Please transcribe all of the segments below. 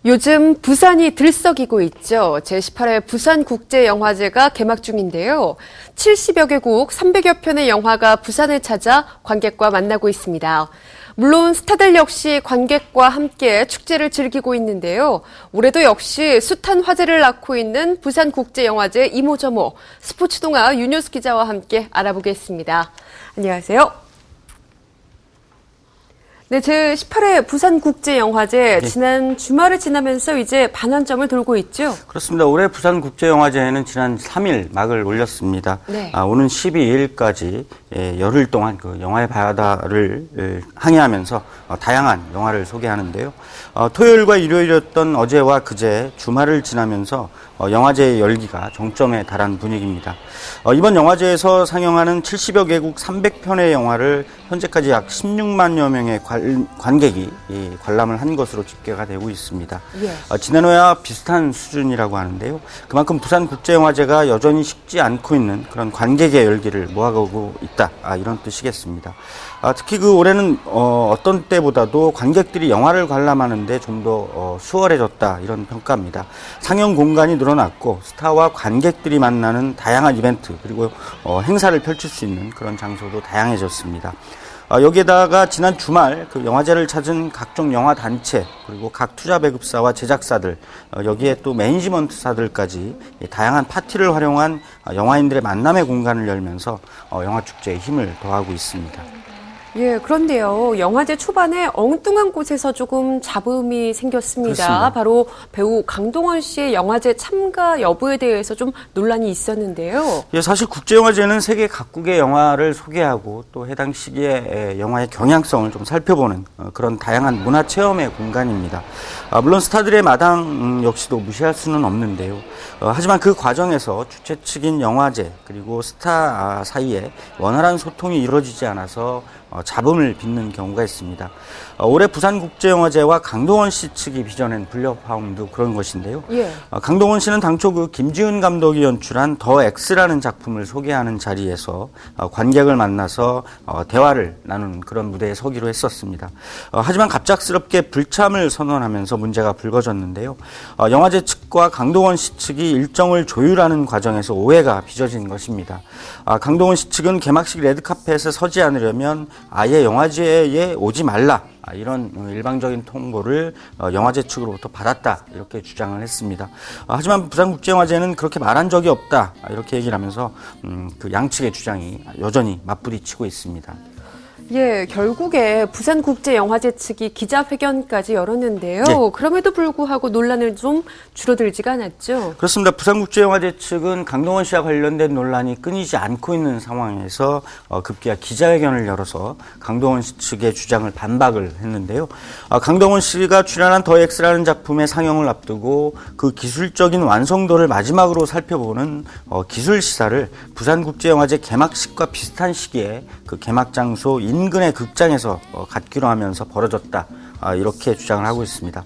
요즘 부산이 들썩이고 있죠. 제18회 부산국제영화제가 개막 중인데요. 70여 개국 300여 편의 영화가 부산을 찾아 관객과 만나고 있습니다. 물론 스타들 역시 관객과 함께 축제를 즐기고 있는데요. 올해도 역시 숱한 화제를 낳고 있는 부산국제영화제 이모저모 스포츠동아 윤효수 기자와 함께 알아보겠습니다. 안녕하세요. 네, 제18회 부산국제영화제 지난 주말을 지나면서 이제 반환점을 돌고 있죠? 그렇습니다. 올해 부산국제영화제는 지난 3일 막을 올렸습니다. 네. 오는 12일까지 열흘 동안 그 영화의 바다를 항해하면서 다양한 영화를 소개하는데요. 토요일과 일요일이었던 어제와 그제 주말을 지나면서 영화제의 열기가 정점에 달한 분위기입니다. 이번 영화제에서 상영하는 70여 개국 300편의 영화를 현재까지 약 16만여 명의 관객이 관람을 한 것으로 집계가 되고 있습니다. 예. 지난해와 비슷한 수준이라고 하는데요. 그만큼 부산국제영화제가 여전히 식지 않고 있는 그런 관객의 열기를 모아가고 있다. 이런 뜻이겠습니다. 특히 올해는 어떤 때보다도 관객들이 영화를 관람하는데 좀 더 수월해졌다 이런 평가입니다. 상영 공간이 늘어났고 스타와 관객들이 만나는 다양한 이벤트 그리고 행사를 펼칠 수 있는 그런 장소도 다양해졌습니다. 여기에다가 지난 주말 그 영화제를 찾은 각종 영화 단체 그리고 각 투자 배급사와 제작사들 여기에 또 매니지먼트사들까지 다양한 파티를 활용한 영화인들의 만남의 공간을 열면서 영화 축제에 힘을 더하고 있습니다. 예, 그런데요. 영화제 초반에 엉뚱한 곳에서 조금 잡음이 생겼습니다. 그렇습니다. 바로 배우 강동원 씨의 영화제 참가 여부에 대해서 좀 논란이 있었는데요. 예, 사실 국제영화제는 세계 각국의 영화를 소개하고 또 해당 시기에 영화의 경향성을 좀 살펴보는 그런 다양한 문화 체험의 공간입니다. 물론 스타들의 마당 역시도 무시할 수는 없는데요. 하지만 그 과정에서 주최 측인 영화제 그리고 스타 사이에 원활한 소통이 이루어지지 않아서 잡음을 빚는 경우가 있습니다. 올해 부산국제영화제와 강동원 씨 측이 빚어낸 불협화음도 그런 것인데요. 예. 강동원 씨는 당초 그 김지훈 감독이 연출한 더 X라는 작품을 소개하는 자리에서 관객을 만나서 대화를 나누는 그런 무대에 서기로 했었습니다. 하지만 갑작스럽게 불참을 선언하면서 문제가 불거졌는데요. 영화제 측과 강동원 씨 측이 일정을 조율하는 과정에서 오해가 빚어진 것입니다. 강동원 씨 측은 개막식 레드카펫에 서지 않으려면 아예 영화제에 오지 말라. 이런 일방적인 통보를 영화제 측으로부터 받았다 이렇게 주장을 했습니다. 하지만 부산국제영화제는 그렇게 말한 적이 없다 이렇게 얘기를 하면서 그 양측의 주장이 여전히 맞부딪히고 있습니다. 예, 결국에 부산국제영화제 측이 기자회견까지 열었는데요. 네. 그럼에도 불구하고 논란은 좀 줄어들지가 않았죠. 그렇습니다. 부산국제영화제 측은 강동원 씨와 관련된 논란이 끊이지 않고 있는 상황에서 급기야 기자회견을 열어서 강동원 씨 측의 주장을 반박을 했는데요. 강동원 씨가 출연한 더 X라는 작품의 상영을 앞두고 그 기술적인 완성도를 마지막으로 살펴보는 기술 시사를 부산국제영화제 개막식과 비슷한 시기에 그 개막 장소 인근의 극장에서 갖기로 하면서 벌어졌다. 이렇게 주장을 하고 있습니다.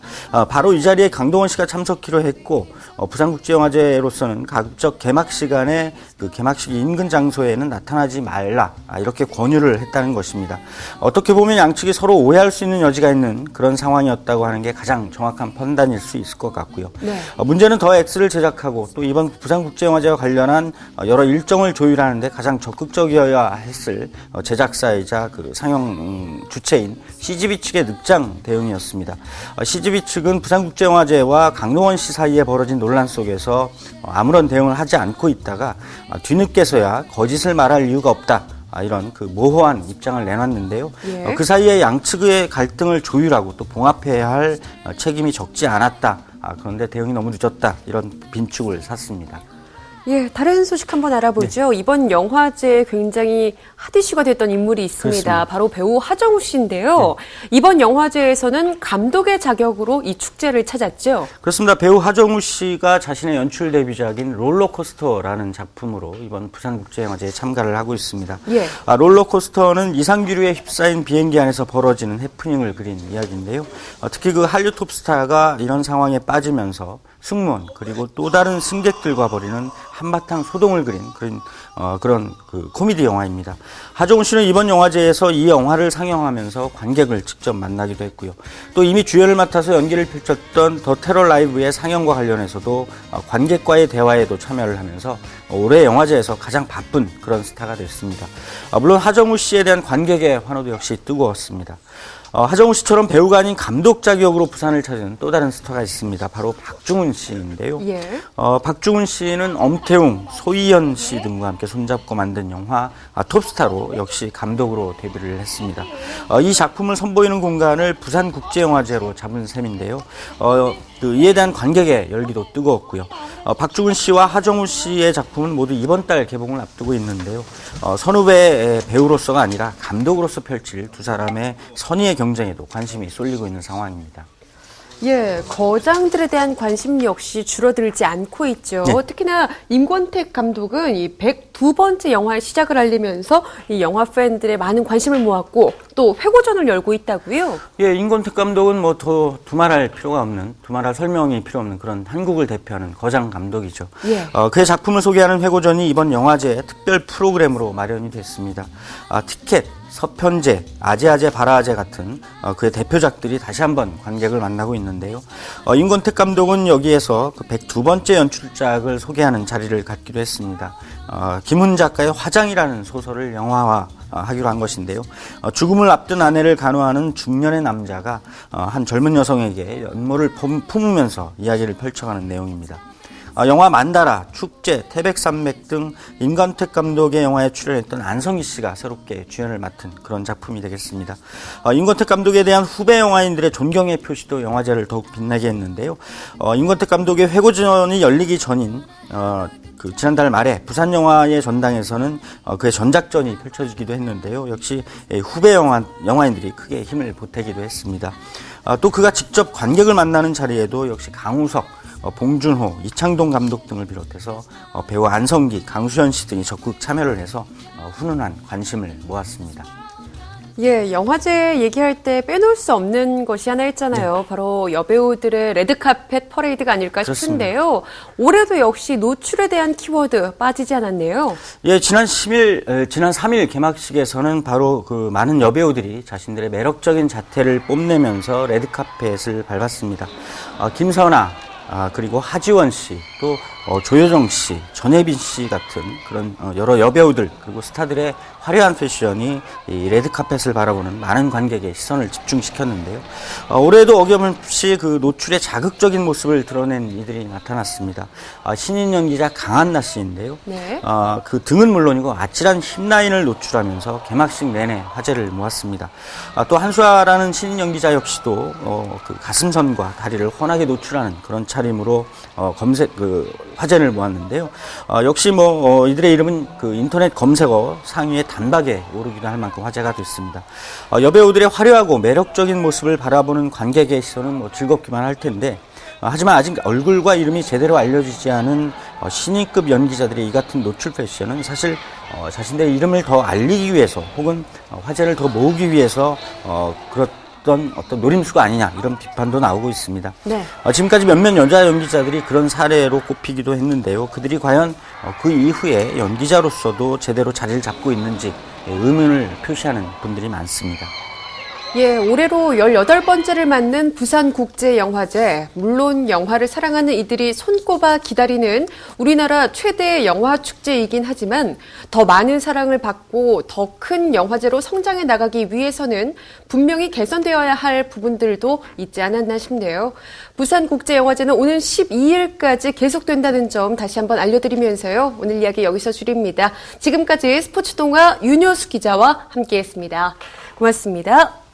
바로 이 자리에 강동원 씨가 참석키로 했고 부산국제영화제로서는 가급적 개막 시간에 그 개막식 인근 장소에는 나타나지 말라 이렇게 권유를 했다는 것입니다. 어떻게 보면 양측이 서로 오해할 수 있는 여지가 있는 그런 상황이었다고 하는 게 가장 정확한 판단일 수 있을 것 같고요. 네. 문제는 더 X를 제작하고 또 이번 부산국제영화제와 관련한 여러 일정을 조율하는데 가장 적극적이어야 했을 제작사이자 그 상영 주체인 CGV 측의 늑장 대응이었습니다. CGV 측은 부산국제영화제와 강동원 씨 사이에 벌어진 논란 속에서 아무런 대응을 하지 않고 있다가 뒤늦게서야 거짓을 말할 이유가 없다. 이런 그 모호한 입장을 내놨는데요. 예. 그 사이에 양측의 갈등을 조율하고 또 봉합해야 할 책임이 적지 않았다. 그런데 대응이 너무 늦었다. 이런 빈축을 샀습니다. 예, 다른 소식 한번 알아보죠. 네. 이번 영화제에 굉장히 핫 이슈가 됐던 인물이 있습니다. 그렇습니다. 바로 배우 하정우 씨인데요. 네. 이번 영화제에서는 감독의 자격으로 이 축제를 찾았죠. 그렇습니다. 배우 하정우 씨가 자신의 연출 데뷔작인 롤러코스터라는 작품으로 이번 부산국제영화제에 참가를 하고 있습니다. 예. 롤러코스터는 이상기류에 휩싸인 비행기 안에서 벌어지는 해프닝을 그린 이야기인데요. 특히 그 한류 톱스타가 이런 상황에 빠지면서 승무원 그리고 또 다른 승객들과 벌이는 한바탕 소동을 그린 그런 코미디 영화입니다. 하정우 씨는 이번 영화제에서 이 영화를 상영하면서 관객을 직접 만나기도 했고요. 또 이미 주연을 맡아서 연기를 펼쳤던 더 테러 라이브의 상영과 관련해서도 관객과의 대화에도 참여를 하면서 올해 영화제에서 가장 바쁜 그런 스타가 됐습니다. 물론 하정우 씨에 대한 관객의 환호도 역시 뜨거웠습니다. 하정우 씨처럼 배우가 아닌 감독 자격으로 부산을 찾은 또 다른 스타가 있습니다. 바로 박중훈 씨인데요. 예. 박중훈 씨는 엄태웅, 소희연 씨 등과 함께 손잡고 만든 영화 톱스타로 역시 감독으로 데뷔를 했습니다. 이 작품을 선보이는 공간을 부산국제영화제로 잡은 셈인데요. 이에 대한 관객의 열기도 뜨거웠고요. 박중훈 씨와 하정우 씨의 작품은 모두 이번 달 개봉을 앞두고 있는데요. 선후배 배우로서가 아니라 감독으로서 펼칠 두 사람의 선의의 경쟁에도 관심이 쏠리고 있는 상황입니다. 예, 거장들에 대한 관심 역시 줄어들지 않고 있죠. 네. 특히나 임권택 감독은 이 102번째 영화의 시작을 알리면서 이 영화 팬들의 많은 관심을 모았고 또 회고전을 열고 있다고요. 예, 임권택 감독은 뭐 더 두말할 필요가 없는, 두말할 설명이 필요 없는 그런 한국을 대표하는 거장 감독이죠. 예. 그의 작품을 소개하는 회고전이 이번 영화제 특별 프로그램으로 마련이 됐습니다. 티켓, 서편제, 아재아재 바라아재 같은 그의 대표작들이 다시 한번 관객을 만나고 있는데요. 임권택 감독은 여기에서 그 102번째 연출작을 소개하는 자리를 갖기도 했습니다. 김훈 작가의 화장이라는 소설을 영화화하기로 한 것인데요. 죽음을 앞둔 아내를 간호하는 중년의 남자가 한 젊은 여성에게 연모를 품으면서 이야기를 펼쳐가는 내용입니다. 영화 만다라, 축제, 태백산맥 등 임권택 감독의 영화에 출연했던 안성기 씨가 새롭게 주연을 맡은 그런 작품이 되겠습니다. 임권택 감독에 대한 후배 영화인들의 존경의 표시도 영화제를 더욱 빛나게 했는데요. 임권택 감독의 회고전이 열리기 전인 지난달 말에 부산영화의 전당에서는 그의 전작전이 펼쳐지기도 했는데요. 역시 후배 영화인들이 크게 힘을 보태기도 했습니다. 또 그가 직접 관객을 만나는 자리에도 역시 강우석, 봉준호, 이창동 감독 등을 비롯해서 배우 안성기, 강수현 씨 등이 적극 참여를 해서 훈훈한 관심을 모았습니다. 예, 영화제 얘기할 때 빼놓을 수 없는 것이 하나 있잖아요. 네. 바로 여배우들의 레드카펫 퍼레이드가 아닐까 싶은데요. 올해도 역시 노출에 대한 키워드 빠지지 않았네요. 예, 지난 3일 개막식에서는 바로 그 많은 여배우들이 자신들의 매력적인 자태를 뽐내면서 레드카펫을 밟았습니다. 김선아, 그리고 하지원 씨, 또 조효정 씨, 전혜빈 씨 같은 그런 여러 여배우들 그리고 스타들의 화려한 패션이 이 레드카펫을 바라보는 많은 관객의 시선을 집중시켰는데요. 올해도 어김없이 그 노출의 자극적인 모습을 드러낸 이들이 나타났습니다. 신인 연기자 강한나 씨인데요. 네. 그 등은 물론이고 아찔한 힙라인을 노출하면서 개막식 내내 화제를 모았습니다. 또 한수아라는 신인 연기자 역시도 그 가슴선과 다리를 훤하게 노출하는 그런 차림으로 화제를 모았는데요. 역시 이들의 이름은 그 인터넷 검색어 상위에 단박에 오르기도 할 만큼 화제가 됐습니다. 여배우들의 화려하고 매력적인 모습을 바라보는 관객의 시선은 즐겁기만 할 텐데, 하지만 아직 얼굴과 이름이 제대로 알려지지 않은 신인급 연기자들의 이 같은 노출 패션은 사실 자신들의 이름을 더 알리기 위해서 혹은 화제를 더 모으기 위해서 어떤 노림수가 아니냐 이런 비판도 나오고 있습니다. 네. 지금까지 몇몇 여자 연기자들이 그런 사례로 꼽히기도 했는데요. 그들이 과연 그 이후에 연기자로서도 제대로 자리를 잡고 있는지 의문을 표시하는 분들이 많습니다. 예, 올해로 18번째를 맞는 부산국제영화제. 물론 영화를 사랑하는 이들이 손꼽아 기다리는 우리나라 최대 영화축제이긴 하지만 더 많은 사랑을 받고 더 큰 영화제로 성장해 나가기 위해서는 분명히 개선되어야 할 부분들도 있지 않았나 싶네요. 부산국제영화제는 오는 12일까지 계속된다는 점 다시 한번 알려드리면서요. 오늘 이야기 여기서 줄입니다. 지금까지 스포츠동화 윤효수 기자와 함께했습니다. 고맙습니다.